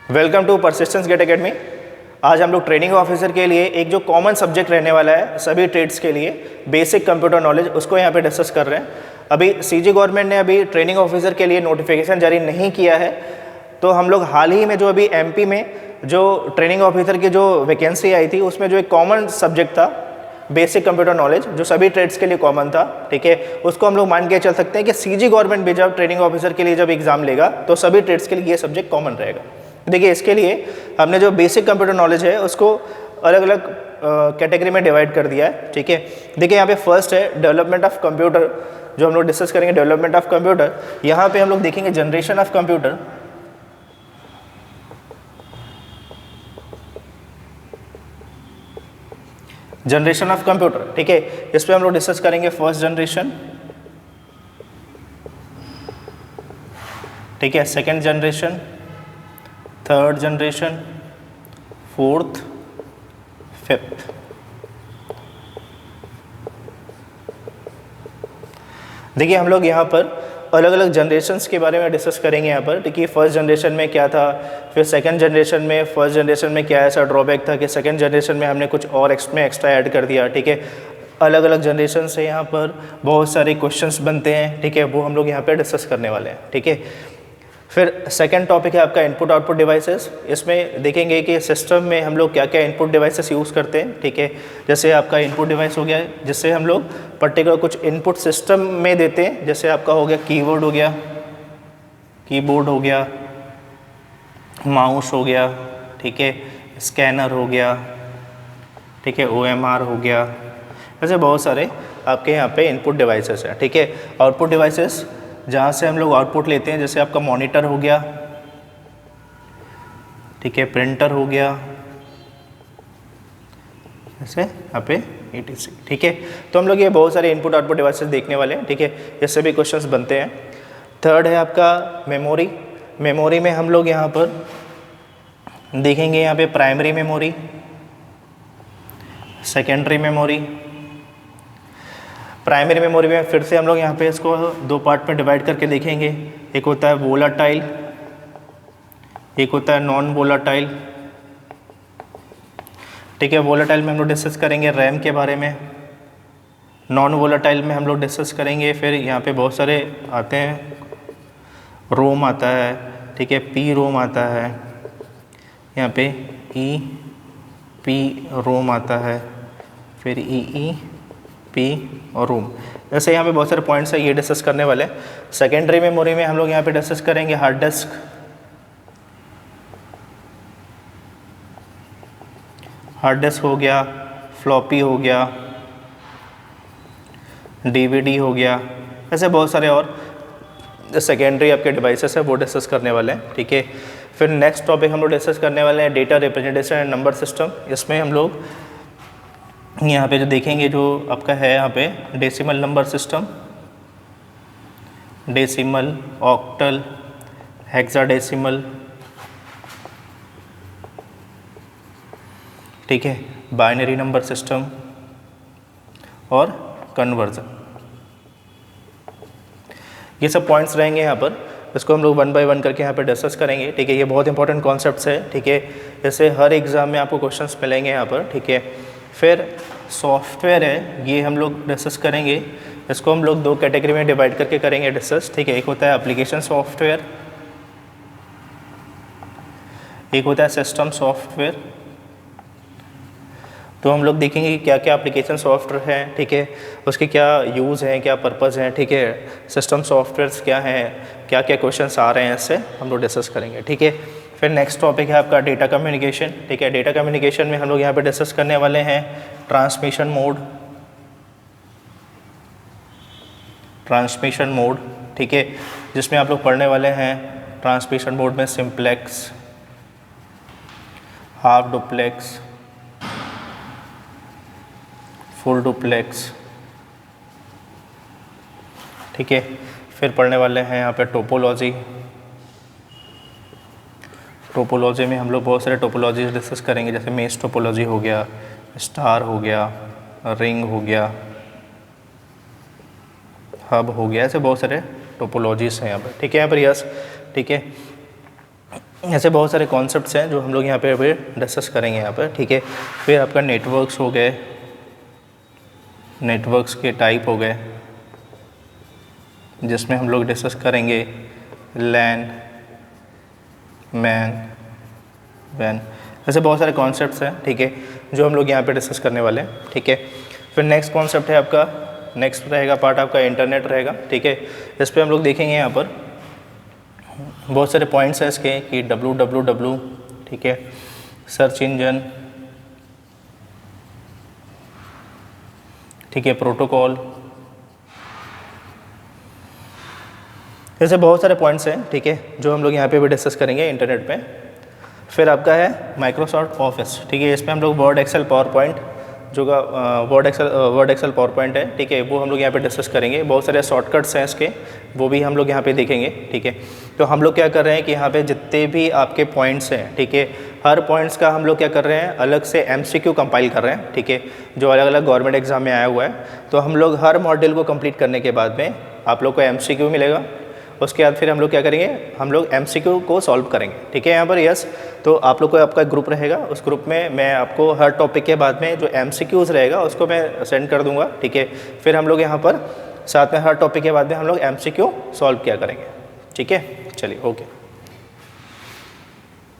Welcome to Persistence Gate Academy. आज हम लोग ट्रेनिंग ऑफिसर के लिए एक जो कॉमन सब्जेक्ट रहने वाला है सभी ट्रेड्स के लिए, बेसिक कंप्यूटर नॉलेज, उसको यहाँ पे डिस्कस कर रहे हैं। अभी सीजी गवर्नमेंट ने अभी ट्रेनिंग ऑफिसर के लिए नोटिफिकेशन जारी नहीं किया है, तो हम लोग हाल ही में जो अभी एमपी में जो ट्रेनिंग ऑफिसर की जो वैकेंसी आई थी उसमें जो एक कॉमन सब्जेक्ट था बेसिक कंप्यूटर नॉलेज, जो सभी ट्रेड्स के लिए कॉमन था, ठीक है, उसको हम लोग मान के चल सकते हैं कि सीजी गवर्नमेंट भी जब ट्रेनिंग ऑफिसर के लिए जब एग्जाम लेगा तो सभी ट्रेड्स के लिए ये सब्जेक्ट कॉमन रहेगा। देखिए, इसके लिए हमने जो बेसिक कंप्यूटर नॉलेज है उसको अलग अलग कैटेगरी में डिवाइड कर दिया है, ठीक है। देखिए, यहाँ पे फर्स्ट है डेवलपमेंट ऑफ कंप्यूटर, जो हम लोग डिस्कस करेंगे डेवलपमेंट ऑफ कंप्यूटर। यहाँ पे हम लोग देखेंगे generation of computer, generation of computer, ठीक है। इस पे हम लोग डिस्कस करेंगे फर्स्ट जनरेशन, ठीक है, second generation, third generation, fourth, fifth. देखिए, हम लोग यहाँ पर अलग अलग जनरेशन्स के बारे में डिस्कस करेंगे यहाँ पर, ठीक है। फर्स्ट जनरेशन में क्या था, फिर सेकंड जनरेशन में, फर्स्ट जनरेशन में क्या ऐसा ड्रॉबैक था कि सेकंड जनरेशन में हमने कुछ और एक्स्ट्रा ऐड कर दिया, ठीक है। अलग अलग जनरेशन से यहाँ पर बहुत सारे क्वेश्चंस बनते हैं, ठीक है, वो हम लोग यहाँ पर डिस्कस करने वाले हैं, ठीक है। फिर सेकंड टॉपिक है आपका इनपुट आउटपुट डिवाइसेस। इसमें देखेंगे कि सिस्टम में हम लोग क्या क्या इनपुट डिवाइसेस यूज़ करते हैं, ठीक है। जैसे आपका इनपुट डिवाइस हो गया जिससे हम लोग पर्टिकुलर कुछ इनपुट सिस्टम में देते हैं, जैसे आपका हो गया कीबोर्ड हो गया, माउस हो गया, ठीक है, स्कैनर हो गया, ठीक है, OMR हो गया, ऐसे बहुत सारे आपके यहाँ पे इनपुट डिवाइसेस हैं, ठीक है। आउटपुट डिवाइसेस जहाँ से हम लोग आउटपुट लेते हैं, जैसे आपका मॉनिटर हो गया, ठीक है, प्रिंटर हो गया, ऐसे यहाँ पे ETC, ठीक है। तो हम लोग ये बहुत सारे इनपुट आउटपुट डिवाइसेस देखने वाले हैं, ठीक है। इससे भी क्वेश्चंस बनते हैं। थर्ड है आपका मेमोरी। मेमोरी में हम लोग यहाँ पर देखेंगे यहाँ पे primary memory, secondary memory. Primary memory में फिर से हम लोग यहाँ पे इसको दो पार्ट में डिवाइड करके देखेंगे। एक होता है वोलाटाइल, एक होता है नॉन वोलाटाइल, ठीक है। वोलाटाइल में हम लोग डिस्कस करेंगे रैम के बारे में, नॉन वोलाटाइल में हम लोग डिस्कस करेंगे, फिर यहाँ पे बहुत सारे आते हैं, रोम आता है, ठीक है, पी रोम आता है, यहाँ पे पी रोम आता है, फिर पी और रोम। जैसे यहाँ पे बहुत सारे पॉइंट्स है, ये डिस्कस करने वाले हैं। सेकेंडरी मेमोरी में हम लोग यहाँ पे डिस्कस करेंगे हार्ड डिस्क हो गया, फ्लॉपी हो गया, DVD हो गया, ऐसे बहुत सारे और सेकेंडरी आपके डिवाइसेस है वो डिस्कस करने वाले हैं, ठीक है। फिर नेक्स्ट टॉपिक हम लोग डिस्कस करने वाले हैं data representation and number system. इसमें हम लोग यहाँ पे जो देखेंगे, जो आपका है यहाँ पे decimal number system, decimal, octal, hexadecimal, ठीक है, बाइनरी नंबर सिस्टम और कन्वर्जन। ये सब पॉइंट्स रहेंगे यहाँ पर, इसको हम लोग वन बाय वन करके यहाँ पर डिस्कस करेंगे, ठीक है। ये बहुत इंपॉर्टेंट कॉन्सेप्ट्स है, ठीक है। जैसे हर एग्ज़ाम में आपको क्वेश्चंस मिलेंगे यहाँ पर, ठीक है। फिर सॉफ्टवेयर है, ये हम लोग डिस्कस करेंगे, इसको हम लोग दो कैटेगरी में डिवाइड करके करेंगे डिस्कस, ठीक है। एक होता है एप्लीकेशन सॉफ्टवेयर, एक होता है सिस्टम सॉफ्टवेयर। तो हम लोग देखेंगे कि क्या क्या एप्लीकेशन सॉफ्टवेयर हैं, ठीक है, उसके क्या यूज़ हैं, क्या पर्पज़ हैं, ठीक है, सिस्टम सॉफ्टवेयर्स क्या हैं, क्या क्या क्वेश्चंस आ रहे हैं, इससे हम लोग डिस्कस करेंगे, ठीक है। फिर नेक्स्ट टॉपिक है आपका डेटा कम्युनिकेशन, ठीक है। डेटा कम्युनिकेशन में हम लोग यहाँ पे डिस्कस करने वाले हैं ट्रांसमिशन मोड, ठीक है, जिसमें आप लोग पढ़ने वाले हैं ट्रांसमिशन मोड में simplex, half duplex, full duplex, ठीक है। फिर पढ़ने वाले हैं यहाँ पे टोपोलॉजी में हम लोग बहुत सारे टोपोलॉजीज डिस्कस करेंगे, जैसे मेश टोपोलॉजी हो गया, स्टार हो गया, रिंग हो गया, हब हो गया, ऐसे बहुत सारे टोपोलॉजीज हैं यहाँ पर, ठीक है। यहाँ पर यस, ठीक है। ऐसे बहुत सारे कॉन्सेप्ट्स हैं जो हम लोग यहाँ पे अभी डिस्कस करेंगे यहाँ पर, ठीक है। फिर आपका नेटवर्क्स हो गए, नेटवर्क्स के टाइप हो गए जिसमें हम लोग डिस्कस करेंगे लैन, मैन, वैन, ऐसे बहुत सारे कॉन्सेप्ट्स हैं, ठीक है, जो हम लोग यहाँ पे डिस्कस करने वाले हैं, ठीक है। फिर नेक्स्ट कॉन्सेप्ट है आपका, नेक्स्ट रहेगा पार्ट आपका इंटरनेट रहेगा, ठीक है। इस पर हम लोग देखेंगे यहाँ पर बहुत सारे पॉइंट्स हैं इसके कि www, ठीक है, सर्च इंजन, ठीक है, प्रोटोकॉल, ऐसे बहुत सारे पॉइंट्स हैं, ठीक है, जो हम लोग यहाँ पे भी डिस्कस करेंगे इंटरनेट पे। फिर आपका है माइक्रोसॉफ्ट ऑफिस, ठीक है, इसमें हम लोग वर्ड, एक्सेल, पावर पॉइंट, जो का वर्ड एक्सेल पावर पॉइंट है, ठीक है, वो हम लोग यहाँ पे डिस्कस करेंगे। बहुत सारे शॉर्टकट्स हैं इसके, वो भी हम लोग यहाँ पे देखेंगे, ठीक है। तो हम लोग क्या कर रहे हैं कि यहाँ पे जितने भी आपके पॉइंट्स हैं, ठीक है, हर पॉइंट्स का हम लोग क्या कर रहे हैं, अलग से MCQ कंपाइल कर रहे हैं, ठीक है, जो अलग अलग गवर्नमेंट एग्जाम में आया हुआ है। तो हम लोग हर मॉड्यूल को कंप्लीट करने के बाद में आप लोग को MCQ मिलेगा। उसके बाद फिर हम लोग क्या करेंगे, हम लोग MCQ को सॉल्व करेंगे, ठीक है, यहाँ पर यस। तो आप लोग को आपका ग्रुप रहेगा, उस ग्रुप में मैं आपको हर टॉपिक के बाद में जो MCQs रहेगा उसको मैं सेंड कर दूंगा, ठीक है। फिर हम लोग यहाँ पर साथ में हर टॉपिक के बाद में हम लोग MCQ सॉल्व किया करेंगे, ठीक है। चलिए, ओके।